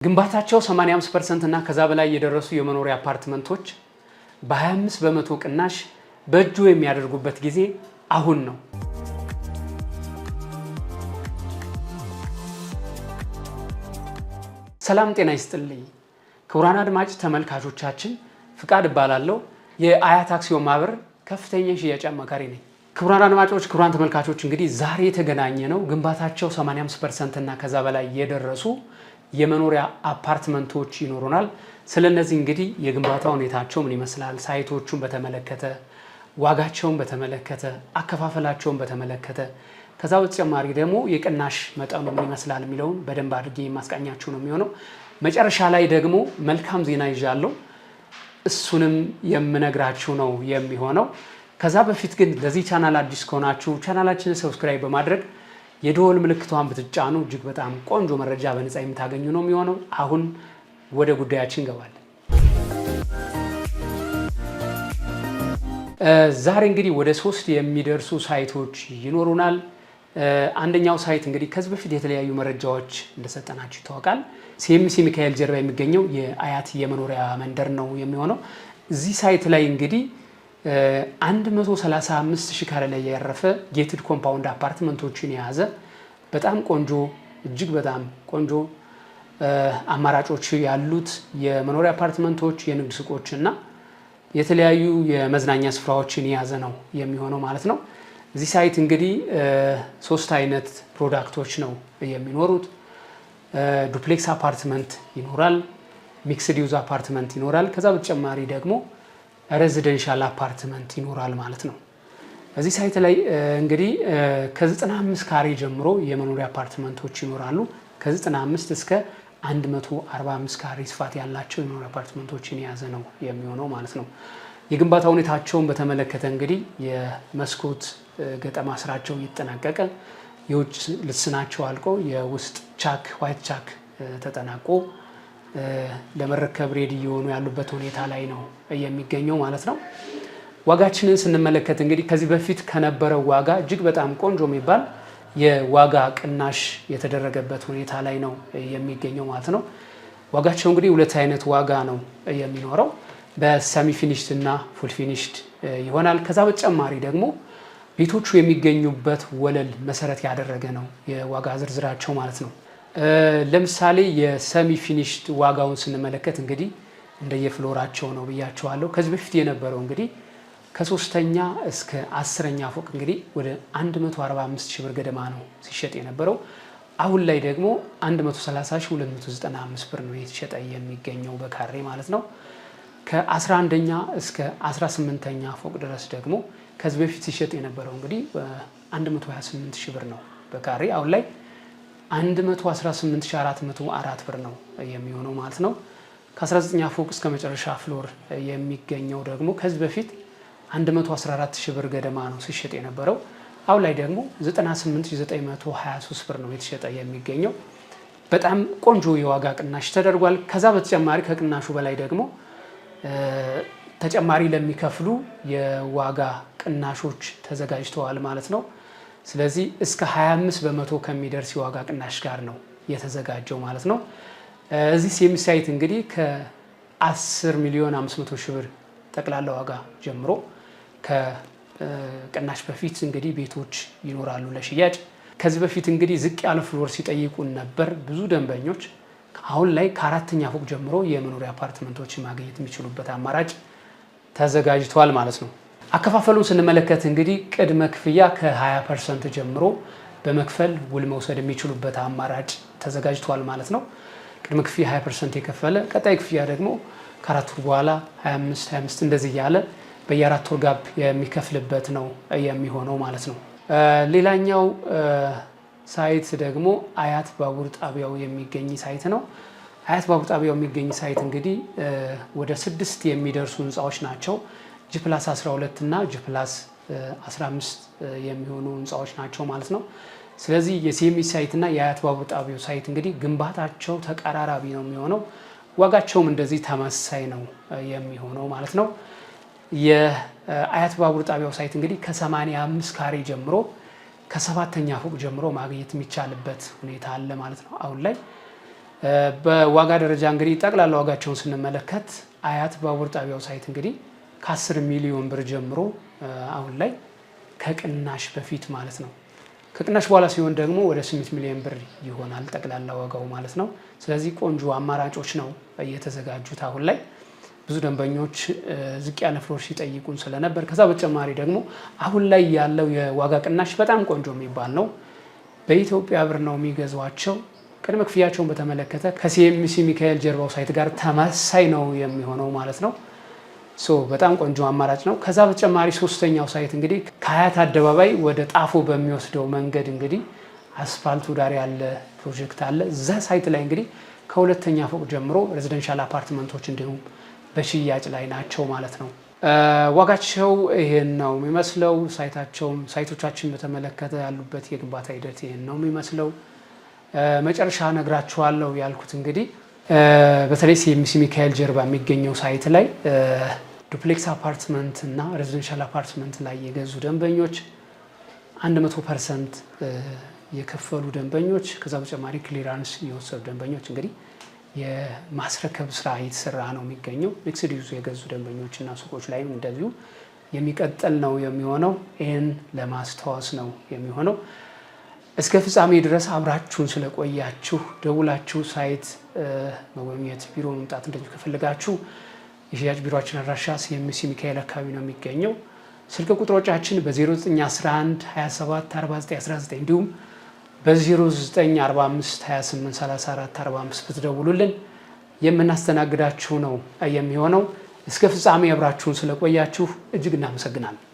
ግንባታቸው 85% እና ከዛ በላይ የደረሱ የመኖሪያ አፓርትመንቶች በ25 በመቶ ቅናሽ በእጁ የሚያደርጉበት ጊዜ አሁን ነው። ሰላም ጤና ይስጥልኝ። ክቡራን አድማጭ ተመልካቾቻችን ፍቃድ እባላለሁ። የአያት አክሲዮን ማህበር ከፍተኛ ሽያጭ አማካሪ ነኝ። ክቡራን አድማጮች፣ ክቡራን ተመልካቾች እንግዲህ ዛሬ የተገናኘ ነው ግንባታቸው 85% እና ከዛ በላይ የደረሱ የመኖሪያ አፓርትመንቶች ይኖሩናል። ስለነዚህ እንግዲህ የግንባታ ሁኔታቸው ምን ይመስላል፣ ሳይቶቹን በተመለከተ፣ ዋጋቸውን በተመለከተ፣ አከፋፈላቸውን በተመለከተ ከዛ በተጨማሪ ደግሞ የቅናሽ መጠኑ ምን ይመስላል የሚለውን በደንብ አድርጌ የማስቃኛችሁ ነው የሚሆነው። መጨረሻ ላይ ደግሞ መልካም ዜና ይዣለሁ፣ እሱንም የምነግራችሁ ነው የሚሆነው። ከዛ በፊት ግን ለዚህ ቻናል አዲስ ከሆናችሁ ቻናላችንን ሰብስክራይብ በማድረግ የደወል ምልክቷን ብትጫኑ እጅግ በጣም ቆንጆ መረጃ በነፃ የምታገኙ ነው የሚሆነው። አሁን ወደ ጉዳያችን እንገባለን። ዛሬ እንግዲህ ወደ 3 የሚደርሱ ሳይቶች ይኖሩናል። አንደኛው ሳይት እንግዲህ ከዚህ በፊት የተለያዩ መረጃዎች እንደሰጠናችሁ ይታወቃል። ሲኤምሲ ሚካኤል ጀርባ የሚገኘው የአያት የመኖሪያ መንደር ነው የሚሆነው። እዚህ ሳይት ላይ እንግዲህ 135,000 ካሬ ላይ ያረፈ ጌትድ ኮምፓውንድ አፓርትመንቶችን የያዘ በጣም ቆንጆ እጅግ በጣም ቆንጆ አማራጮች ያሉት የመኖሪያ አፓርትመንቶች፣ የንግድ ሱቆች እና የተለያዩ የመዝናኛ ስፍራዎችን የያዘ ነው የሚሆነው ማለት ነው። እዚህ ሳይት እንግዲህ 3 አይነት ፕሮዳክቶች ነው የሚኖሩት። ዱፕሌክስ አፓርትመንት ይኖራል፣ ሚክስድ ዩዝ አፓርትመንት ይኖራል። ከዛ በተጨማሪ ደግሞ ሬዚደንሻል አፓርትመንት ይኖራል ማለት ነው። እዚህ ሳይት ላይ እንግዲህ ከ95 ካሬ ጀምሮ የመኖሪያ አፓርትመንቶች ይኖራሉ። ከ95 እስከ 145 ካሬ ስፋት ያላቸው የመኖሪያ አፓርትመንቶችን የያዘ ነው የሚሆነው ማለት ነው። የግንባታ ሁኔታቸውን በተመለከተ እንግዲህ የመስኮት ገጠማ ስራቸው እየተጠናቀቀ የውጭ ልስናቸው አልቆ የውስጥ ቻክ ዋይት ቻክ ተጠናቆ ለመረከብ ሬዲ የሆኑ ያሉበት ሁኔታ ላይ ነው የሚገኘው ማለት ነው። ዋጋችንን ስንመለከት እንግዲህ ከዚህ በፊት ከነበረው ዋጋ እጅግ በጣም ቆንጆ የሚባል የዋጋ ቅናሽ የተደረገበት ሁኔታ ላይ ነው የሚገኘው ማለት ነው። ዋጋቸው እንግዲህ 2 አይነት ዋጋ ነው የሚኖረው፣ በሰሚ ፊኒሽድ እና ፉል ፊኒሽድ ይሆናል። ከዛ በተጨማሪ ደግሞ ቤቶቹ የሚገኙበት ወለል መሰረት ያደረገ ነው የዋጋ ዝርዝራቸው ማለት ነው። ለምሳሌ የሰሚ ፊኒሽድ ዋጋውን ስንመለከት እንግዲህ እንደየፍሎራቸው ነው ብያቸዋለሁ። ከዚህ በፊት የነበረው እንግዲህ ከ3ኛ እስከ 10ኛ ፎቅ እንግዲህ ወደ 145,000 ብር ገደማ ነው ሲሸጥ የነበረው። አሁን ላይ ደግሞ 130,295 ብር ነው የተሸጠ የሚገኘው በካሬ ማለት ነው። ከ11ኛ እስከ 18ኛ ፎቅ ድረስ ደግሞ ከዚህ በፊት ሲሸጥ የነበረው እንግዲህ 128,000 ብር ነው በካሬ። አሁን ላይ 118,404 ብር ነው የሚሆነው ማለት ነው። ከ19ኛ ፎቅ እስከ መጨረሻ ፍሎር የሚገኘው ደግሞ ከዚህ በፊት 114,000 ብር ገደማ ነው ሲሸጥ የነበረው። አሁን ላይ ደግሞ 98,923 ብር ነው የተሸጠ የሚገኘው። በጣም ቆንጆ የዋጋ ቅናሽ ተደርጓል። ከዛ በተጨማሪ ከቅናሹ በላይ ደግሞ ተጨማሪ ለሚከፍሉ የዋጋ ቅናሾች ተዘጋጅተዋል ማለት ነው። ስለዚህ እስከ 25 በመቶ ከሚደርስ የዋጋ ቅናሽ ጋር ነው የተዘጋጀው ማለት ነው። እዚህ ሲኤምሲ ሳይት እንግዲህ ከ10,500,000 ብር ጠቅላላ ዋጋ ጀምሮ ከቅናሽ በፊት እንግዲህ ቤቶች ይኖራሉ ለሽያጭ። ከዚህ በፊት እንግዲህ ዝቅ ያለ ፍሎር ሲጠይቁን ነበር ብዙ ደንበኞች። አሁን ላይ ከ4ኛ ፎቅ ጀምሮ የመኖሪያ አፓርትመንቶችን ማግኘት የሚችሉበት አማራጭ ተዘጋጅቷል ማለት ነው። አከፋፈሉን ስንመለከት እንግዲህ ቅድመ ክፍያ ከ20% ጀምሮ በመክፈል ውል መውሰድ የሚችሉበት አማራጭ ተዘጋጅቷል ማለት ነው። ቅድመ ክፍያ 20% የከፈለ ቀጣይ ክፍያ ደግሞ ከ4 ወር በኋላ 25 እንደዚህ እያለ በየ4 ወር ጋብ የሚከፍልበት ነው የሚሆነው ማለት ነው። ሌላኛው ሳይት ደግሞ አያት ባቡር ጣቢያው የሚገኝ ሳይት ነው። አያት ባቡር ጣቢያው የሚገኝ ሳይት እንግዲህ ወደ 6 የሚደርሱ ህንፃዎች ናቸው። ጂ+12 እና ጂ+15 የሚሆኑ ህንፃዎች ናቸው ማለት ነው። ስለዚህ የሲኤምሲ ሳይት እና የአያት ባቡር ጣቢያው ሳይት እንግዲህ ግንባታቸው ተቀራራቢ ነው የሚሆነው። ዋጋቸውም እንደዚህ ተመሳሳይ ነው የሚሆነው ማለት ነው። የአያት ባቡር ጣቢያው ሳይት እንግዲህ ከ85 ካሬ ጀምሮ ከ7ኛ ፎቅ ጀምሮ ማግኘት የሚቻልበት ሁኔታ አለ ማለት ነው አሁን ላይ። በዋጋ ደረጃ እንግዲህ ጠቅላላ ዋጋቸውን ስንመለከት አያት ባቡር ጣቢያው ሳይት እንግዲህ ከ10 ሚሊዮን ብር ጀምሮ አሁን ላይ ከቅናሽ በፊት ማለት ነው። ከቅናሽ በኋላ ሲሆን ደግሞ ወደ 8 ሚሊዮን ብር ይሆናል ጠቅላላ ዋጋው ማለት ነው። ስለዚህ ቆንጆ አማራጮች ነው እየተዘጋጁት አሁን ላይ። ብዙ ደንበኞች ዝቅ ያለ ፍሎር ሲጠይቁን ስለነበር ከዛ በተጨማሪ ደግሞ አሁን ላይ ያለው የዋጋ ቅናሽ በጣም ቆንጆ የሚባል ነው። በኢትዮጵያ ብር ነው የሚገዟቸው። ቅድመ ክፍያቸውን በተመለከተ ከሲኤምሲ ሚካኤል ጀርባው ሳይት ጋር ተመሳሳይ ነው የሚሆነው ማለት ነው። በጣም ቆንጆ አማራጭ ነው። ከዛ በተጨማሪ ሶስተኛው ሳይት እንግዲህ ከሀያት አደባባይ ወደ ጣፎ በሚወስደው መንገድ እንግዲህ አስፋልቱ ዳር ያለ ፕሮጀክት አለ። እዛ ሳይት ላይ እንግዲህ ከሁለተኛ ፎቅ ጀምሮ ሬዚደንሻል አፓርትመንቶች እንዲሁም በሽያጭ ላይ ናቸው ማለት ነው። ዋጋቸው ይሄን ነው የሚመስለው። ሳይቶቻችን በተመለከተ ያሉበት የግንባታ ሂደት ይሄን ነው የሚመስለው። መጨረሻ ነግራችኋለሁ ያልኩት እንግዲህ በተለይ ሲኤምሲ ሚካኤል ጀርባ የሚገኘው ሳይት ላይ ዱፕሌክስ አፓርትመንት እና ሬዚደንሻል አፓርትመንት ላይ የገዙ ደንበኞች 100% የከፈሉ ደንበኞች ከዛ በተጨማሪ ክሊራንስ የወሰዱ ደንበኞች እንግዲህ የማስረከብ ስራ እየተሰራ ነው የሚገኘው። ሚክስድ ዩዝ የገዙ ደንበኞች እና ሱቆች ላይም እንደዚሁ የሚቀጥል ነው የሚሆነው። ይህን ለማስታወስ ነው የሚሆነው። እስከ ፍጻሜ ድረስ አብራችሁን ስለቆያችሁ ደውላችሁ ሳይት መጎብኘት፣ ቢሮ መምጣት እንደዚሁ ከፈለጋችሁ የሽያጭ ቢሮችን አድራሻ ሲኤምሲ ሚካኤል አካባቢ ነው የሚገኘው። ስልክ ቁጥሮቻችን በ0911 27 49 19 እንዲሁም በ0945 28 34 45 ብትደውሉልን የምናስተናግዳችሁ ነው የሚሆነው። እስከ ፍጻሜ አብራችሁን ስለቆያችሁ እጅግ እናመሰግናለን።